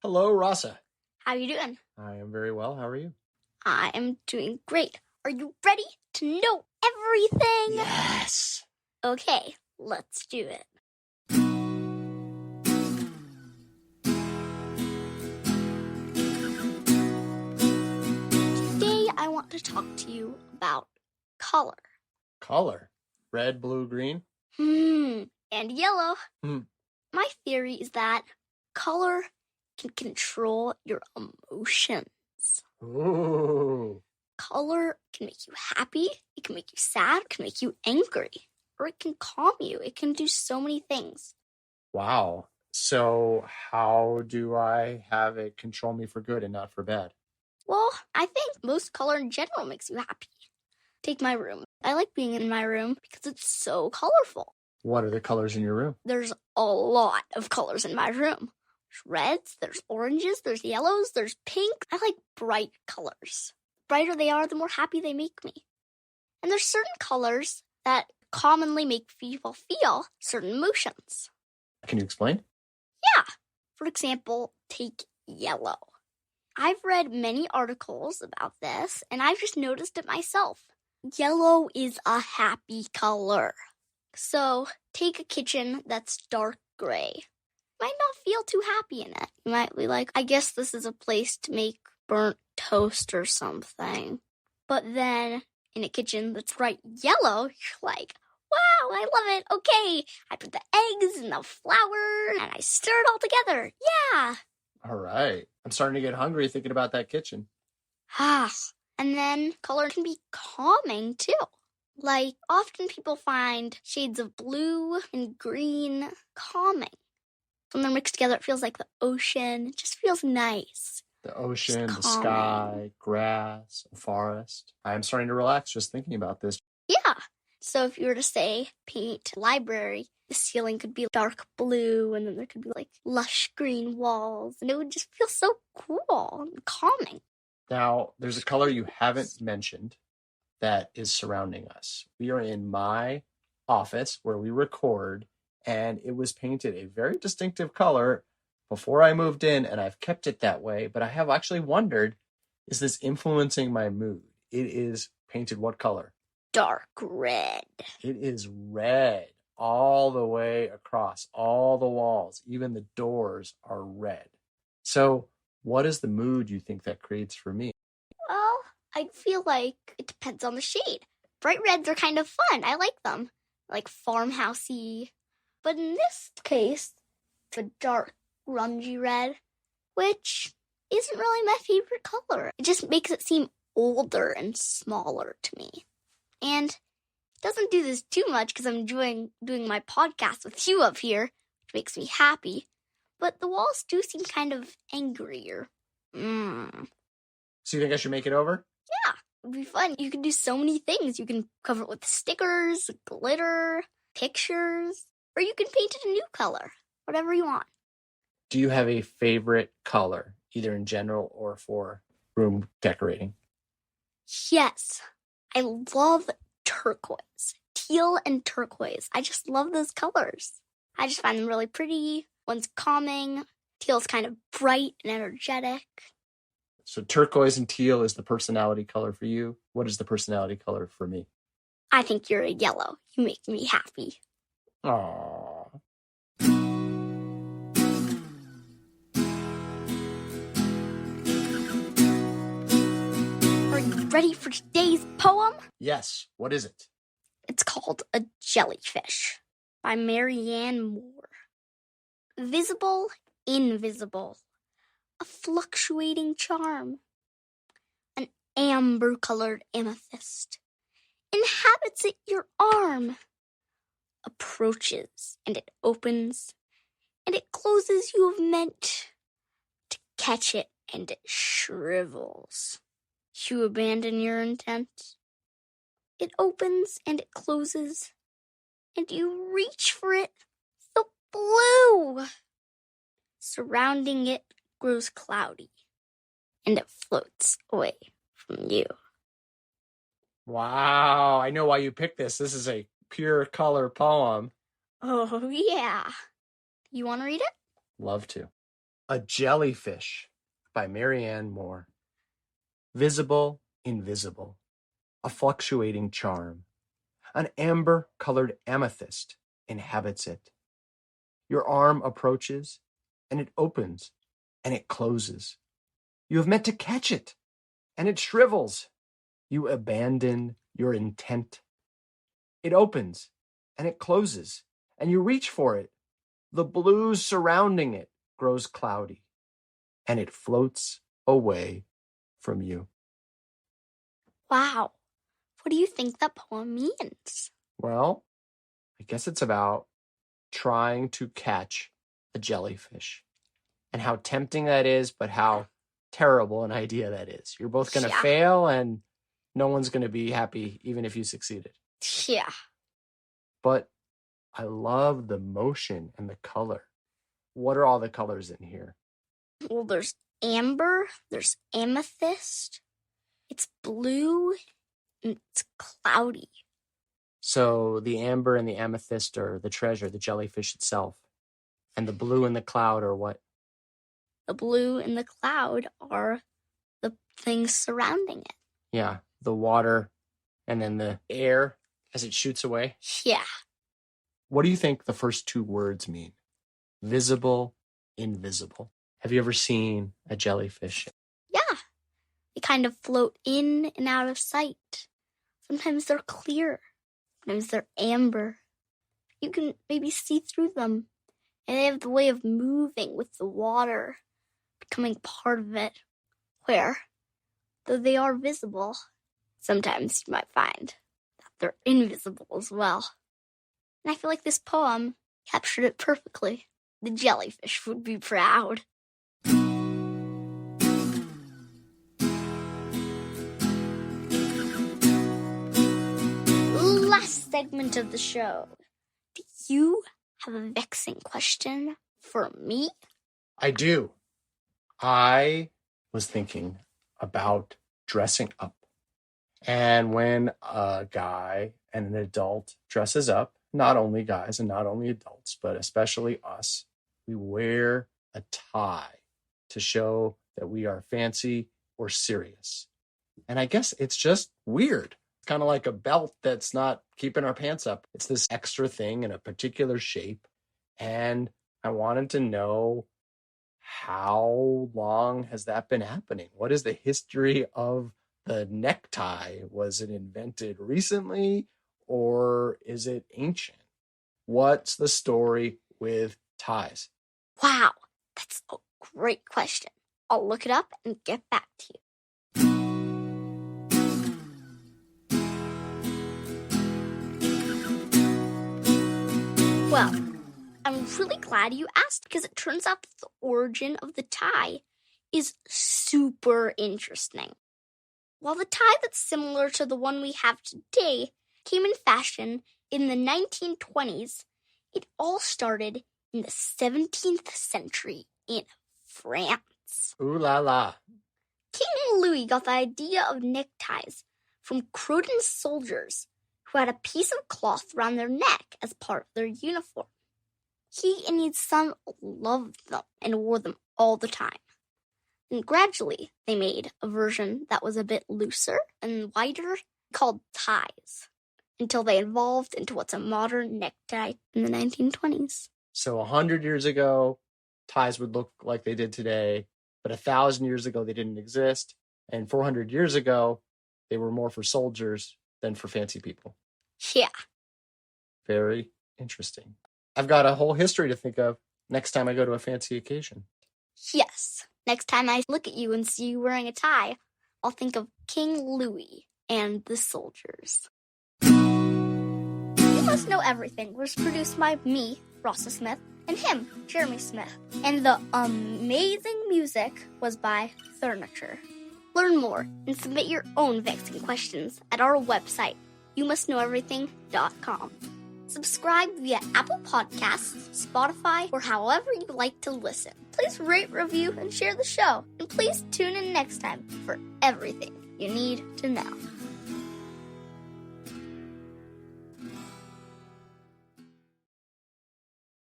Hello, Rasa. How you doing? I am very well. How are you? I am doing great. Are you ready to know everything? Yes. Okay, let's do it. Today I want to talk to you about color. Color. Red, blue, green? And yellow. Hmm. My theory is that color can control your emotions. Ooh. Color can make you happy, it can make you sad, it can make you angry, or it can calm you. It can do so many things. Wow. So how do I have it control me for good and not for bad? Well, I think most color in general makes you happy. Take my room. I like being in my room because it's so colorful. What are the colors in your room? There's a lot of colors in my room. There's reds, there's oranges, there's yellows, there's pink. I like bright colors. The brighter they are, the more happy they make me. And there's certain colors that commonly make people feel certain emotions. Can you explain? Yeah. For example, take yellow. I've read many articles about this, and I've just noticed it myself. Yellow is a happy color. So take a kitchen that's dark gray. You might not feel too happy in it. You might be like, I guess this is a place to make burnt toast or something. But then in a kitchen that's bright yellow, you're like, wow, I love it. Okay, I put the eggs and the flour and I stir it all together. Yeah. All right. I'm starting to get hungry thinking about that kitchen. And then color can be calming too. Like often people find shades of blue and green calming. When they're mixed together, it feels like the ocean. It just feels nice. The ocean, the sky, grass, a forest. I'm starting to relax just thinking about this. Yeah. So if you were to say paint a library, the ceiling could be dark blue and then there could be like lush green walls and it would just feel so cool and calming. Now, there's a color you haven't mentioned that is surrounding us. We are in my office where we record, and it was painted a very distinctive color before I moved in, and I've kept it that way, but I have actually wondered, is this influencing my mood? It is painted what color? Dark red. It is red all the way across, all the walls, even the doors are red. So what is the mood you think that creates for me? Well, I feel like it depends on the shade. Bright reds are kind of fun. I like them. Like farmhousey. But in this case, it's a dark, grungy red, which isn't really my favorite color. It just makes it seem older and smaller to me. And it doesn't do this too much because I'm enjoying doing my podcast with you up here, which makes me happy. But the walls do seem kind of angrier. So you think I should make it over? Yeah, it would be fun. You can do so many things. You can cover it with stickers, glitter, pictures, or you can paint it a new color. Whatever you want. Do you have a favorite color, either in general or for room decorating? Yes, I love turquoise. Teal and turquoise. I just love those colors. I just find them really pretty. One's calming. Teal's kind of bright and energetic. So turquoise and teal is the personality color for you. What is the personality color for me? I think you're a yellow. You make me happy. Aww. Are you ready for today's poem? Yes. What is it? It's called A Jellyfish by Marianne Moore. Visible, invisible, a fluctuating charm. An amber-colored amethyst inhabits at your arm. Approaches, and it opens, and it closes. You have meant to catch it, and it shrivels. You abandon your intent. It opens, and it closes, and you reach for it. The blue! Surrounding it grows cloudy, and it floats away from you. Wow. I know why you picked this. This is a pure color poem. Oh, yeah. You want to read it? Love to. A Jellyfish by Marianne Moore. Visible, invisible, a fluctuating charm. An amber-colored amethyst inhabits it. Your arm approaches, and it opens, and it closes. You have meant to catch it, and it shrivels. You abandon your intent. It opens, and it closes, and you reach for it. The blue surrounding it grows cloudy, and it floats away from you. Wow. What do you think that poem means? Well, I guess it's about trying to catch a jellyfish and how tempting that is, but how terrible an idea that is. You're both going to fail, and no one's going to be happy even if you succeeded. Yeah. But I love the motion and the color. What are all the colors in here? Well, there's amber, there's amethyst, it's blue, and it's cloudy. So the amber and the amethyst are the treasure, the jellyfish itself. And the blue and the cloud are what? The blue and the cloud are the things surrounding it. Yeah, the water and then the air as it shoots away. Yeah. What do you think the first two words mean? Visible, invisible. Have you ever seen a jellyfish? Yeah. They kind of float in and out of sight. Sometimes they're clear. Sometimes they're amber. You can maybe see through them. And they have the way of moving with the water, becoming part of it. Where, though they are visible, sometimes you might find that they're invisible as well. And I feel like this poem captured it perfectly. The jellyfish would be proud. Last segment of the show. Do you have a vexing question for me? I do. I was thinking about dressing up. And when a guy and an adult dresses up, not only guys and not only adults, but especially us, we wear a tie to show that we are fancy or serious. And I guess it's just weird. It's kind of like a belt that's not keeping our pants up. It's this extra thing in a particular shape. And I wanted to know, how long has that been happening? What is the history of the necktie? Was it invented recently or is it ancient? What's the story with ties? Wow, that's a great question. I'll look it up and get back to you. Well, I'm really glad you asked because it turns out that the origin of the tie is super interesting. While the tie that's similar to the one we have today came in fashion in the 1920s, it all started in the 17th century in France. Ooh la la. King Louis got the idea of neckties from Croatan soldiers who had a piece of cloth around their neck as part of their uniform. He and his son loved them and wore them all the time. And gradually, they made a version that was a bit looser and wider called ties, until they evolved into what's a modern necktie in the 1920s. So 100 years ago, ties would look like they did today, but 1,000 years ago, they didn't exist. And 400 years ago, they were more for soldiers than for fancy people. Yeah. Very interesting. I've got a whole history to think of next time I go to a fancy occasion. Yes. Next time I look at you and see you wearing a tie, I'll think of King Louis and the soldiers. You Must Know Everything was produced by me, Rasa Smith, and him, Jeremy Smith. And the amazing music was by Furniture. Learn more and submit your own vexing questions at our website, youmustknoweverything.com. Subscribe via Apple Podcasts, Spotify, or however you like to listen. Please rate, review, and share the show. And please tune in next time for everything you need to know.